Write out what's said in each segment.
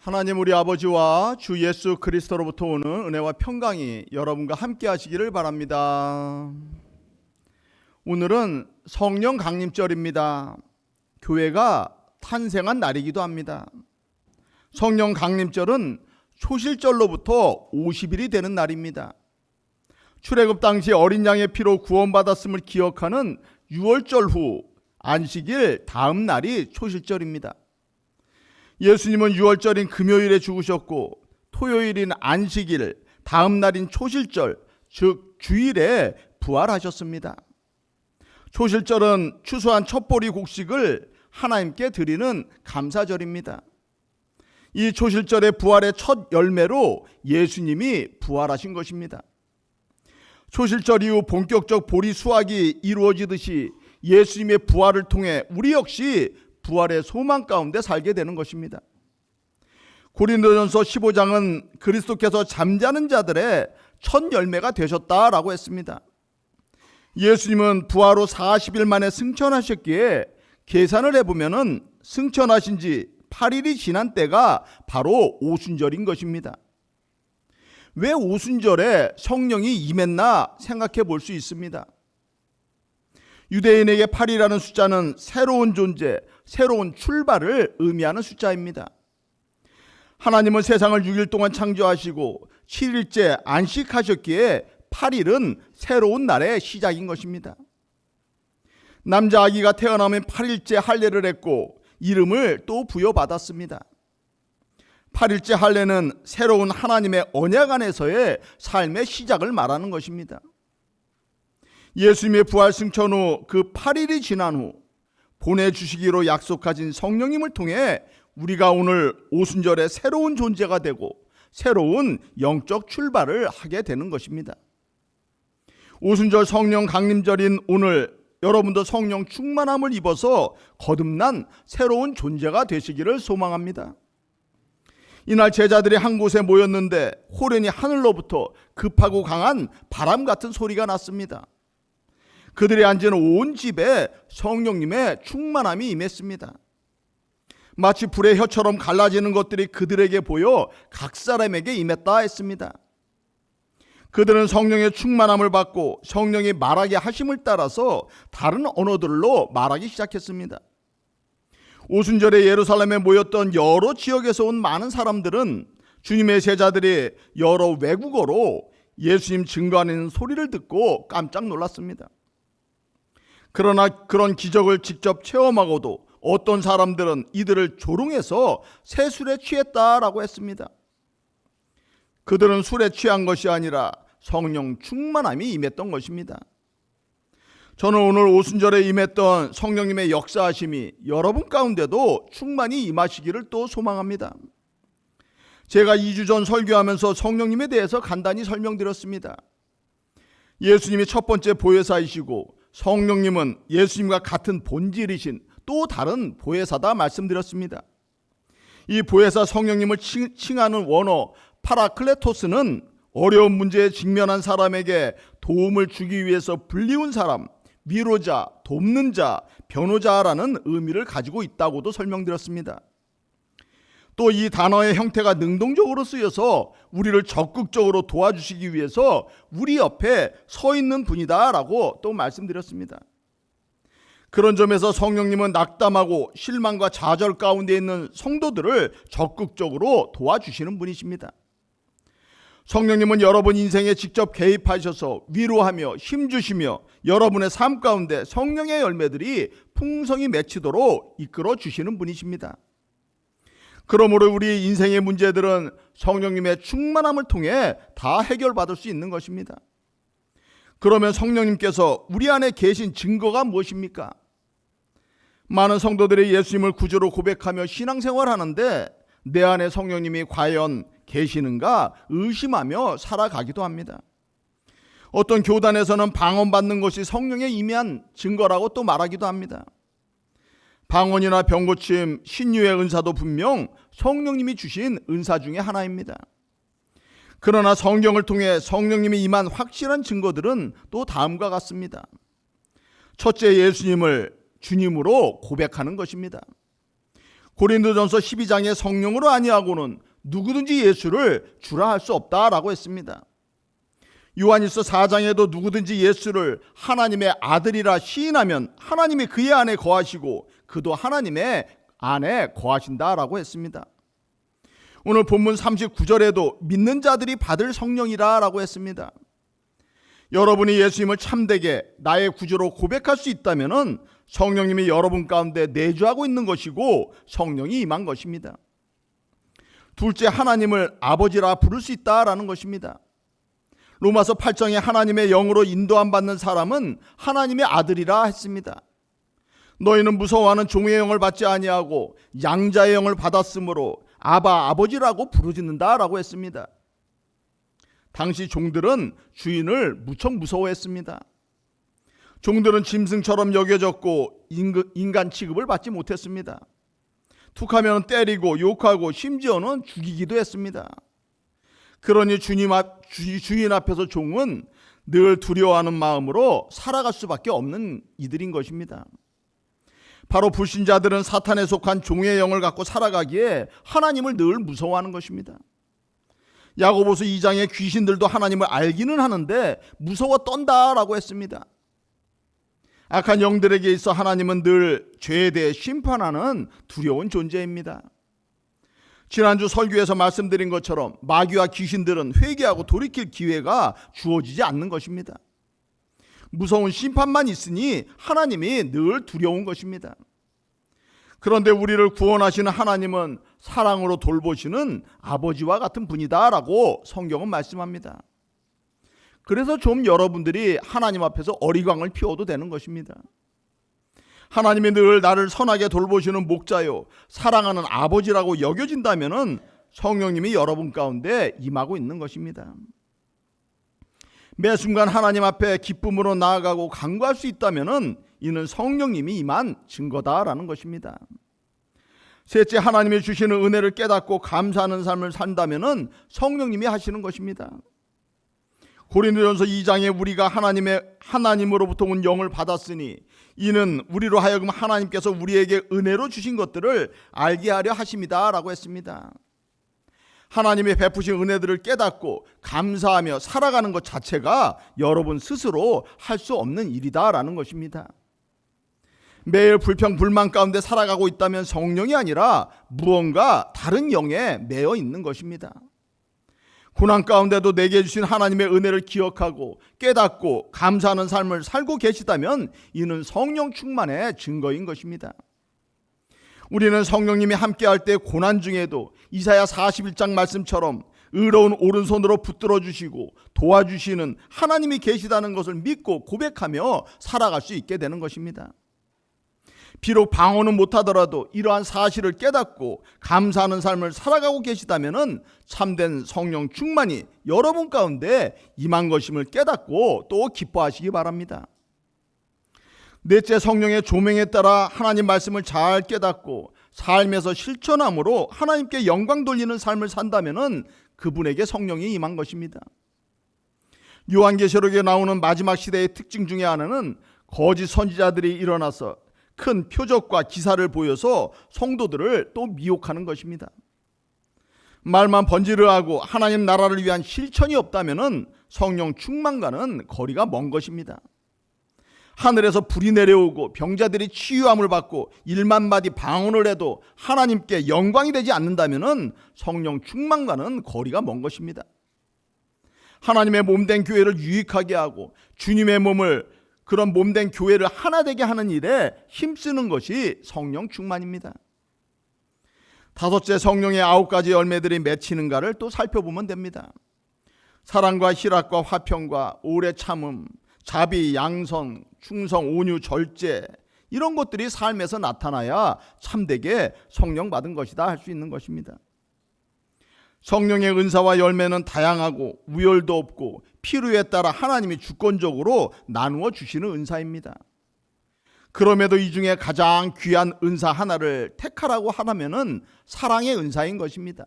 하나님 우리 아버지와 주 예수 그리스도로부터 오는 은혜와 평강이 여러분과 함께 하시기를 바랍니다. 오늘은 성령 강림절입니다. 교회가 탄생한 날이기도 합니다. 성령 강림절은 초실절로부터 50일이 되는 날입니다. 출애굽 당시 어린 양의 피로 구원받았음을 기억하는 유월절 후 안식일 다음 날이 초실절입니다. 예수님은 유월절인 금요일에 죽으셨고 토요일인 안식일 다음 날인 초실절 즉 주일에 부활하셨습니다. 초실절은 추수한 첫보리 곡식을 하나님께 드리는 감사절입니다. 이 초실절의 부활의 첫 열매로 예수님이 부활하신 것입니다. 초실절 이후 본격적 보리 수확이 이루어지듯이 예수님의 부활을 통해 우리 역시 부활의 소망 가운데 살게 되는 것입니다. 고린도전서 15장은 그리스도께서 잠자는 자들의 첫 열매가 되셨다라고 했습니다. 예수님은 부활 후 40일 만에 승천하셨기에 계산을 해보면 승천하신 지 8일이 지난 때가 바로 오순절인 것입니다. 왜 오순절에 성령이 임했나 생각해 볼 수 있습니다. 유대인에게 8이라는 숫자는 새로운 존재, 새로운 출발을 의미하는 숫자입니다. 하나님은 세상을 6일 동안 창조하시고 7일째 안식하셨기에 8일은 새로운 날의 시작인 것입니다. 남자 아기가 태어나면 8일째 할례를 했고 이름을 또 부여받았습니다. 8일째 할례는 새로운 하나님의 언약 안에서의 삶의 시작을 말하는 것입니다. 예수님의 부활 승천 후 그 8일이 지난 후 보내주시기로 약속하신 성령님을 통해 우리가 오늘 오순절에 새로운 존재가 되고 새로운 영적 출발을 하게 되는 것입니다. 오순절 성령 강림절인 오늘 여러분도 성령 충만함을 입어서 거듭난 새로운 존재가 되시기를 소망합니다. 이날 제자들이 한 곳에 모였는데 호련히 하늘로부터 급하고 강한 바람 같은 소리가 났습니다. 그들이 앉은 온 집에 성령님의 충만함이 임했습니다. 마치 불의 혀처럼 갈라지는 것들이 그들에게 보여 각 사람에게 임했다 했습니다. 그들은 성령의 충만함을 받고 성령이 말하게 하심을 따라서 다른 언어들로 말하기 시작했습니다. 오순절에 예루살렘에 모였던 여러 지역에서 온 많은 사람들은 주님의 제자들이 여러 외국어로 예수님 증거하는 소리를 듣고 깜짝 놀랐습니다. 그러나 그런 기적을 직접 체험하고도 어떤 사람들은 이들을 조롱해서 새 술에 취했다라고 했습니다. 그들은 술에 취한 것이 아니라 성령 충만함이 임했던 것입니다. 저는 오늘 오순절에 임했던 성령님의 역사하심이 여러분 가운데도 충만히 임하시기를 또 소망합니다. 제가 2주 전 설교하면서 성령님에 대해서 간단히 설명드렸습니다. 예수님이 첫 번째 보혜사이시고 성령님은 예수님과 같은 본질이신 또 다른 보혜사다 말씀드렸습니다. 이 보혜사 성령님을 칭하는 원어 파라클레토스는 어려운 문제에 직면한 사람에게 도움을 주기 위해서 불리운 사람, 위로자, 돕는 자, 변호자라는 의미를 가지고 있다고도 설명드렸습니다. 또 이 단어의 형태가 능동적으로 쓰여서 우리를 적극적으로 도와주시기 위해서 우리 옆에 서 있는 분이다라고 또 말씀드렸습니다. 그런 점에서 성령님은 낙담하고 실망과 좌절 가운데 있는 성도들을 적극적으로 도와주시는 분이십니다. 성령님은 여러분 인생에 직접 개입하셔서 위로하며 힘주시며 여러분의 삶 가운데 성령의 열매들이 풍성히 맺히도록 이끌어 주시는 분이십니다. 그러므로 우리 인생의 문제들은 성령님의 충만함을 통해 다 해결받을 수 있는 것입니다. 그러면 성령님께서 우리 안에 계신 증거가 무엇입니까? 많은 성도들이 예수님을 구주로 고백하며 신앙생활하는데 내 안에 성령님이 과연 계시는가 의심하며 살아가기도 합니다. 어떤 교단에서는 방언받는 것이 성령에 임한 증거라고 또 말하기도 합니다. 방언이나 병고침, 신유의 은사도 분명 성령님이 주신 은사 중에 하나입니다. 그러나 성경을 통해 성령님이 임한 확실한 증거들은 또 다음과 같습니다. 첫째, 예수님을 주님으로 고백하는 것입니다. 고린도전서 12장의 성령으로 아니하고는 누구든지 예수를 주라 할 수 없다라고 했습니다. 요한일서 4장에도 누구든지 예수를 하나님의 아들이라 시인하면 하나님이 그의 안에 거하시고 그도 하나님의 안에 거하신다라고 했습니다. 오늘 본문 39절에도 믿는 자들이 받을 성령이라고 했습니다. 여러분이 예수님을 참되게 나의 구주로 고백할 수 있다면 성령님이 여러분 가운데 내주하고 있는 것이고 성령이 임한 것입니다. 둘째, 하나님을 아버지라 부를 수 있다라는 것입니다. 로마서 8장에 하나님의 영으로 인도함 받는 사람은 하나님의 아들이라 했습니다. 너희는 무서워하는 종의 영을 받지 아니하고 양자의 영을 받았으므로 아바 아버지라고 부르짖는다라고 했습니다. 당시 종들은 주인을 무척 무서워했습니다. 종들은 짐승처럼 여겨졌고 인간 취급을 받지 못했습니다. 툭하면 때리고 욕하고 심지어는 죽이기도 했습니다. 그러니 주인 앞에서 종은 늘 두려워하는 마음으로 살아갈 수밖에 없는 이들인 것입니다. 바로 불신자들은 사탄에 속한 종의 영을 갖고 살아가기에 하나님을 늘 무서워하는 것입니다. 야고보서 2장에 귀신들도 하나님을 알기는 하는데 무서워 떤다라고 했습니다. 악한 영들에게 있어 하나님은 늘 죄에 대해 심판하는 두려운 존재입니다. 지난주 설교에서 말씀드린 것처럼 마귀와 귀신들은 회개하고 돌이킬 기회가 주어지지 않는 것입니다. 무서운 심판만 있으니 하나님이 늘 두려운 것입니다. 그런데 우리를 구원하시는 하나님은 사랑으로 돌보시는 아버지와 같은 분이다라고 성경은 말씀합니다. 그래서 좀 여러분들이 하나님 앞에서 어리광을 피워도 되는 것입니다. 하나님이 늘 나를 선하게 돌보시는 목자요 사랑하는 아버지라고 여겨진다면 성령님이 여러분 가운데 임하고 있는 것입니다. 매 순간 하나님 앞에 기쁨으로 나아가고 간구할 수 있다면 이는 성령님이 임한 증거다라는 것입니다. 셋째, 하나님이 주시는 은혜를 깨닫고 감사하는 삶을 산다면 성령님이 하시는 것입니다. 고린도전서 2장에 우리가 하나님으로부터 온 영을 받았으니 이는 우리로 하여금 하나님께서 우리에게 은혜로 주신 것들을 알게 하려 하심이다라고 했습니다. 하나님이 베푸신 은혜들을 깨닫고 감사하며 살아가는 것 자체가 여러분 스스로 할 수 없는 일이다라는 것입니다. 매일 불평 불만 가운데 살아가고 있다면 성령이 아니라 무언가 다른 영에 매여 있는 것입니다. 고난 가운데도 내게 주신 하나님의 은혜를 기억하고 깨닫고 감사하는 삶을 살고 계시다면 이는 성령 충만의 증거인 것입니다. 우리는 성령님이 함께할 때 고난 중에도 이사야 41장 말씀처럼 의로운 오른손으로 붙들어 주시고 도와주시는 하나님이 계시다는 것을 믿고 고백하며 살아갈 수 있게 되는 것입니다. 비록 방언은 못하더라도 이러한 사실을 깨닫고 감사하는 삶을 살아가고 계시다면 참된 성령 충만이 여러분 가운데 임한 것임을 깨닫고 또 기뻐하시기 바랍니다. 넷째, 성령의 조명에 따라 하나님 말씀을 잘 깨닫고 삶에서 실천함으로 하나님께 영광 돌리는 삶을 산다면 그분에게 성령이 임한 것입니다. 요한계시록에 나오는 마지막 시대의 특징 중에 하나는 거짓 선지자들이 일어나서 큰 표적과 기사를 보여서 성도들을 또 미혹하는 것입니다. 말만 번지르하고 하나님 나라를 위한 실천이 없다면 성령 충만과는 거리가 먼 것입니다. 하늘에서 불이 내려오고 병자들이 치유함을 받고 1만 마디 방언을 해도 하나님께 영광이 되지 않는다면 성령 충만과는 거리가 먼 것입니다. 하나님의 몸된 교회를 유익하게 하고 주님의 몸을 그런 몸된 교회를 하나 되게 하는 일에 힘쓰는 것이 성령 충만입니다. 다섯째, 성령의 9가지 열매들이 맺히는가를 또 살펴보면 됩니다. 사랑과 희락과 화평과 오래 참음, 자비, 양선, 충성, 온유, 절제, 이런 것들이 삶에서 나타나야 참되게 성령 받은 것이다 할 수 있는 것입니다. 성령의 은사와 열매는 다양하고 우열도 없고 필요에 따라 하나님이 주권적으로 나누어 주시는 은사입니다. 그럼에도 이 중에 가장 귀한 은사 하나를 택하라고 하라면은 사랑의 은사인 것입니다.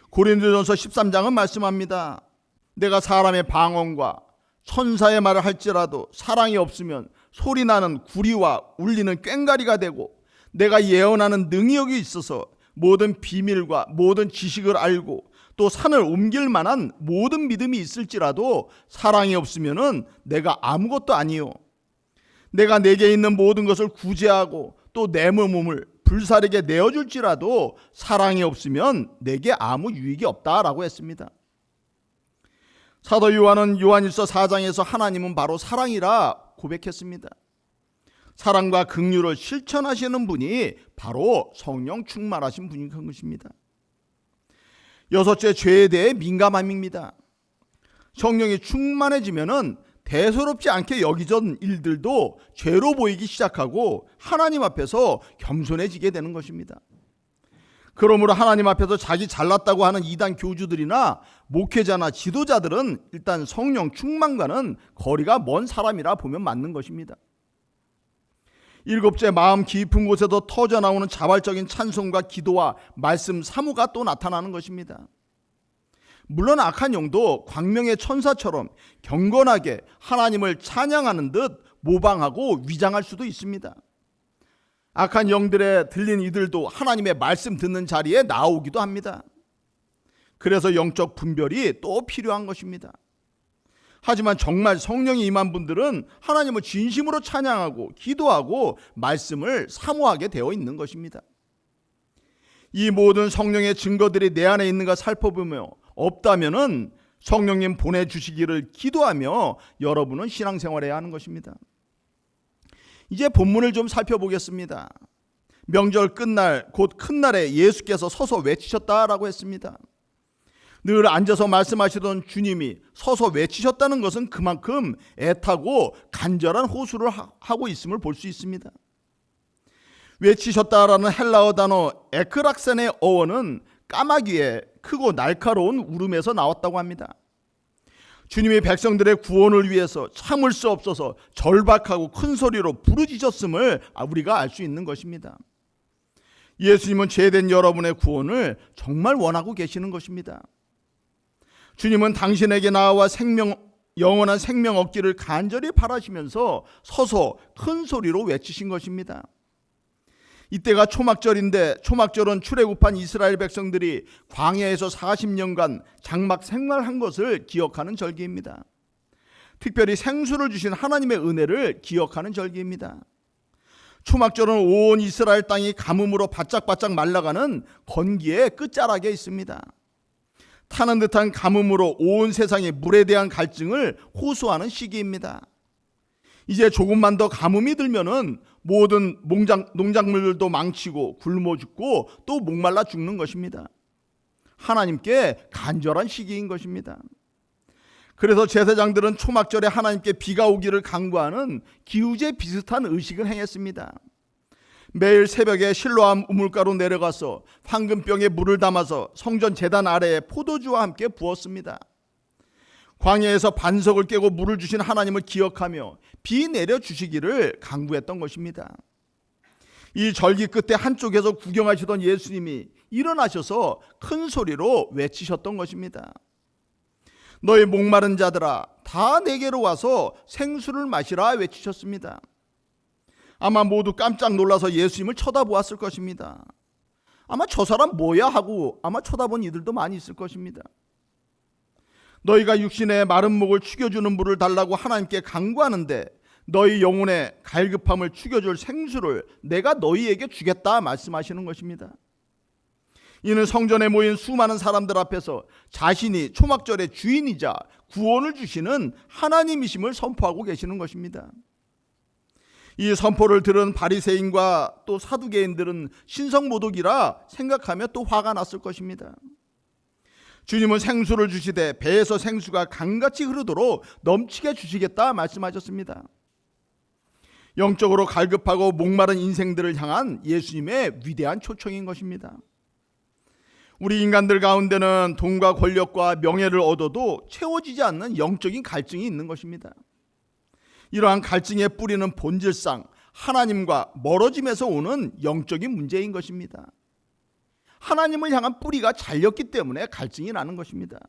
고린도전서 13장은 말씀합니다. 내가 사람의 방언과 천사의 말을 할지라도 사랑이 없으면 소리나는 구리와 울리는 꽹과리가 되고 내가 예언하는 능력이 있어서 모든 비밀과 모든 지식을 알고 또 산을 옮길 만한 모든 믿음이 있을지라도 사랑이 없으면은 내가 아무것도 아니요. 내가 내게 있는 모든 것을 구제하고 또 내 몸을 불사르게 내어줄지라도 사랑이 없으면 내게 아무 유익이 없다라고 했습니다. 사도 요한은 요한일서 4장에서 하나님은 바로 사랑이라 고백했습니다. 사랑과 긍휼을 실천하시는 분이 바로 성령 충만하신 분인 것입니다. 여섯째, 죄에 대해 민감함입니다. 성령이 충만해지면은 대수롭지 않게 여기던 일들도 죄로 보이기 시작하고 하나님 앞에서 겸손해지게 되는 것입니다. 그러므로 하나님 앞에서 자기 잘났다고 하는 이단 교주들이나 목회자나 지도자들은 일단 성령 충만과는 거리가 먼 사람이라 보면 맞는 것입니다. 일곱째, 마음 깊은 곳에서 터져나오는 자발적인 찬송과 기도와 말씀 사모가 또 나타나는 것입니다. 물론 악한 영도 광명의 천사처럼 경건하게 하나님을 찬양하는 듯 모방하고 위장할 수도 있습니다. 악한 영들에 들린 이들도 하나님의 말씀 듣는 자리에 나오기도 합니다. 그래서 영적 분별이 또 필요한 것입니다. 하지만 정말 성령이 임한 분들은 하나님을 진심으로 찬양하고 기도하고 말씀을 사모하게 되어 있는 것입니다. 이 모든 성령의 증거들이 내 안에 있는가 살펴보며 없다면은 성령님 보내주시기를 기도하며 여러분은 신앙생활해야 하는 것입니다. 이제 본문을 좀 살펴보겠습니다. 명절 끝날 곧 큰 날에 예수께서 서서 외치셨다라고 했습니다. 늘 앉아서 말씀하시던 주님이 서서 외치셨다는 것은 그만큼 애타고 간절한 호소를 하고 있음을 볼 수 있습니다. 외치셨다라는 헬라어 단어 에크락센의 어원은 까마귀의 크고 날카로운 울음에서 나왔다고 합니다. 주님이 백성들의 구원을 위해서 참을 수 없어서 절박하고 큰 소리로 부르짖었음을 우리가 알 수 있는 것입니다. 예수님은 죄된 여러분의 구원을 정말 원하고 계시는 것입니다. 주님은 당신에게 나와 영원한 생명 얻기를 간절히 바라시면서 서서 큰 소리로 외치신 것입니다. 이때가 초막절인데 초막절은 출애굽한 이스라엘 백성들이 광야에서 40년간 장막 생활한 것을 기억하는 절기입니다. 특별히 생수를 주신 하나님의 은혜를 기억하는 절기입니다. 초막절은 온 이스라엘 땅이 가뭄으로 바짝바짝 말라가는 건기의 끝자락에 있습니다. 타는 듯한 가뭄으로 온 세상의 물에 대한 갈증을 호소하는 시기입니다. 이제 조금만 더 가뭄이 들면은 모든 농작물들도 망치고 굶어 죽고 또 목말라 죽는 것입니다. 하나님께 간절한 시기인 것입니다. 그래서 제사장들은 초막절에 하나님께 비가 오기를 간구하는 기우제 비슷한 의식을 행했습니다. 매일 새벽에 실로암 우물가로 내려가서 황금병에 물을 담아서 성전 제단 아래에 포도주와 함께 부었습니다. 광야에서 반석을 깨고 물을 주신 하나님을 기억하며 비 내려주시기를 간구했던 것입니다. 이 절기 끝에 한쪽에서 구경하시던 예수님이 일어나셔서 큰 소리로 외치셨던 것입니다. 너희 목마른 자들아 다 내게로 와서 생수를 마시라 외치셨습니다. 아마 모두 깜짝 놀라서 예수님을 쳐다보았을 것입니다. 아마 저 사람 뭐야 하고 아마 쳐다본 이들도 많이 있을 것입니다. 너희가 육신의 마른 목을 축여주는 물을 달라고 하나님께 간구하는데 너희 영혼의 갈급함을 축여줄 생수를 내가 너희에게 주겠다 말씀하시는 것입니다. 이는 성전에 모인 수많은 사람들 앞에서 자신이 초막절의 주인이자 구원을 주시는 하나님이심을 선포하고 계시는 것입니다. 이 선포를 들은 바리새인과 또 사두개인들은 신성모독이라 생각하며 또 화가 났을 것입니다. 주님은 생수를 주시되 배에서 생수가 강같이 흐르도록 넘치게 주시겠다 말씀하셨습니다. 영적으로 갈급하고 목마른 인생들을 향한 예수님의 위대한 초청인 것입니다. 우리 인간들 가운데는 돈과 권력과 명예를 얻어도 채워지지 않는 영적인 갈증이 있는 것입니다. 이러한 갈증의 뿌리는 본질상 하나님과 멀어짐에서 오는 영적인 문제인 것입니다. 하나님을 향한 뿌리가 잘렸기 때문에 갈증이 나는 것입니다.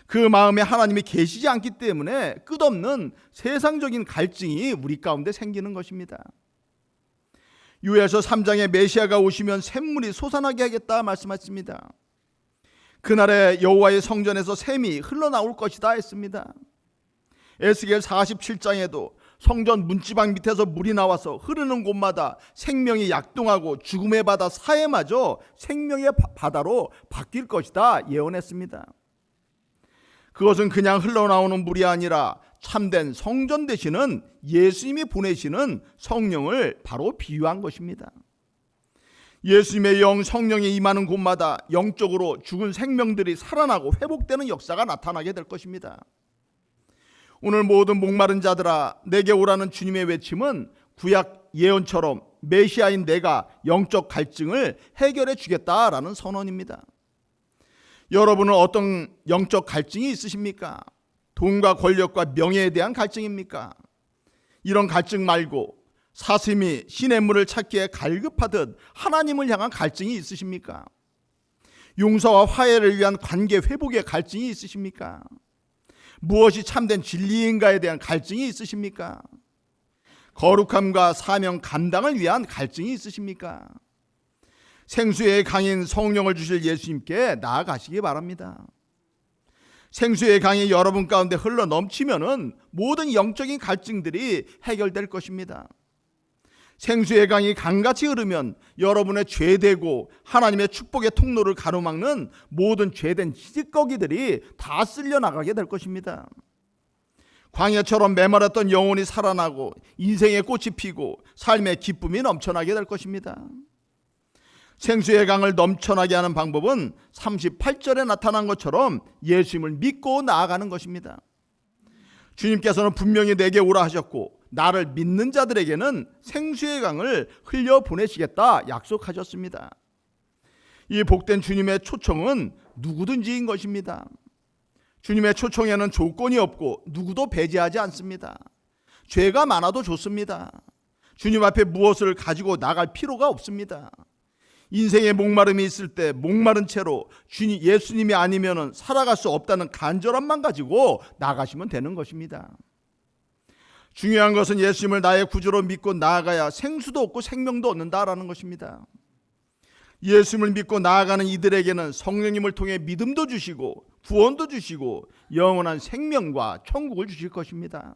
그 마음에 하나님이 계시지 않기 때문에 끝없는 세상적인 갈증이 우리 가운데 생기는 것입니다. 요엘서 3장에 메시아가 오시면 샘물이 솟아나게 하겠다 말씀하십니다. 그날에 여호와의 성전에서 샘이 흘러나올 것이다 했습니다. 에스겔 47장에도 성전 문지방 밑에서 물이 나와서 흐르는 곳마다 생명이 약동하고 죽음의 바다 사해마저 생명의 바다로 바뀔 것이다 예언했습니다. 그것은 그냥 흘러나오는 물이 아니라 참된 성전 되시는 예수님이 보내시는 성령을 바로 비유한 것입니다. 예수님의 영 성령이 임하는 곳마다 영적으로 죽은 생명들이 살아나고 회복되는 역사가 나타나게 될 것입니다. 오늘 모든 목마른 자들아 내게 오라는 주님의 외침은 구약 예언처럼 메시아인 내가 영적 갈증을 해결해 주겠다라는 선언입니다. 여러분은 어떤 영적 갈증이 있으십니까? 돈과 권력과 명예에 대한 갈증입니까? 이런 갈증 말고 사슴이 시냇물을 찾기에 갈급하듯 하나님을 향한 갈증이 있으십니까? 용서와 화해를 위한 관계 회복의 갈증이 있으십니까? 무엇이 참된 진리인가에 대한 갈증이 있으십니까? 거룩함과 사명 감당을 위한 갈증이 있으십니까? 생수의 강인 성령을 주실 예수님께 나아가시기 바랍니다. 생수의 강이 여러분 가운데 흘러 넘치면은 모든 영적인 갈증들이 해결될 것입니다. 생수의 강이 강같이 흐르면 여러분의 죄되고 하나님의 축복의 통로를 가로막는 모든 죄된 찌꺼기들이 다 쓸려 나가게 될 것입니다. 광야처럼 메마랐던 영혼이 살아나고 인생의 꽃이 피고 삶의 기쁨이 넘쳐나게 될 것입니다. 생수의 강을 넘쳐나게 하는 방법은 38절에 나타난 것처럼 예수님을 믿고 나아가는 것입니다. 주님께서는 분명히 내게 오라 하셨고 나를 믿는 자들에게는 생수의 강을 흘려 보내시겠다 약속하셨습니다. 이 복된 주님의 초청은 누구든지인 것입니다. 주님의 초청에는 조건이 없고 누구도 배제하지 않습니다. 죄가 많아도 좋습니다. 주님 앞에 무엇을 가지고 나갈 필요가 없습니다. 인생의 목마름이 있을 때 목마른 채로 주님 예수님이 아니면 살아갈 수 없다는 간절함만 가지고 나가시면 되는 것입니다. 중요한 것은 예수님을 나의 구주로 믿고 나아가야 생수도 얻고 생명도 얻는다라는 것입니다. 예수님을 믿고 나아가는 이들에게는 성령님을 통해 믿음도 주시고 구원도 주시고 영원한 생명과 천국을 주실 것입니다.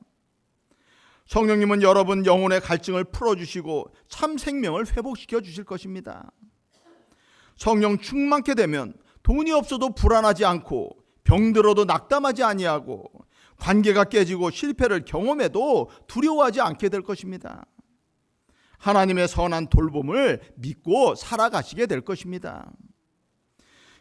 성령님은 여러분 영혼의 갈증을 풀어주시고 참 생명을 회복시켜 주실 것입니다. 성령 충만케 되면 돈이 없어도 불안하지 않고 병들어도 낙담하지 아니하고 관계가 깨지고 실패를 경험해도 두려워하지 않게 될 것입니다. 하나님의 선한 돌봄을 믿고 살아가시게 될 것입니다.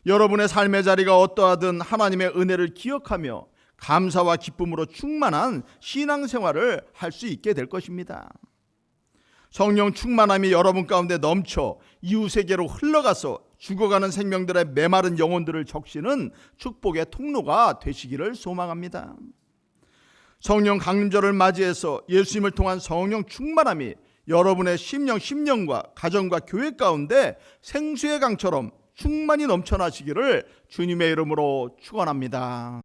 여러분의 삶의 자리가 어떠하든 하나님의 은혜를 기억하며 감사와 기쁨으로 충만한 신앙생활을 할 수 있게 될 것입니다. 성령 충만함이 여러분 가운데 넘쳐 이웃에게로 흘러가서 죽어가는 생명들의 메마른 영혼들을 적시는 축복의 통로가 되시기를 소망합니다. 성령 강림절을 맞이해서 예수님을 통한 성령 충만함이 여러분의 심령과 가정과 교회 가운데 생수의 강처럼 충만히 넘쳐나시기를 주님의 이름으로 축원합니다.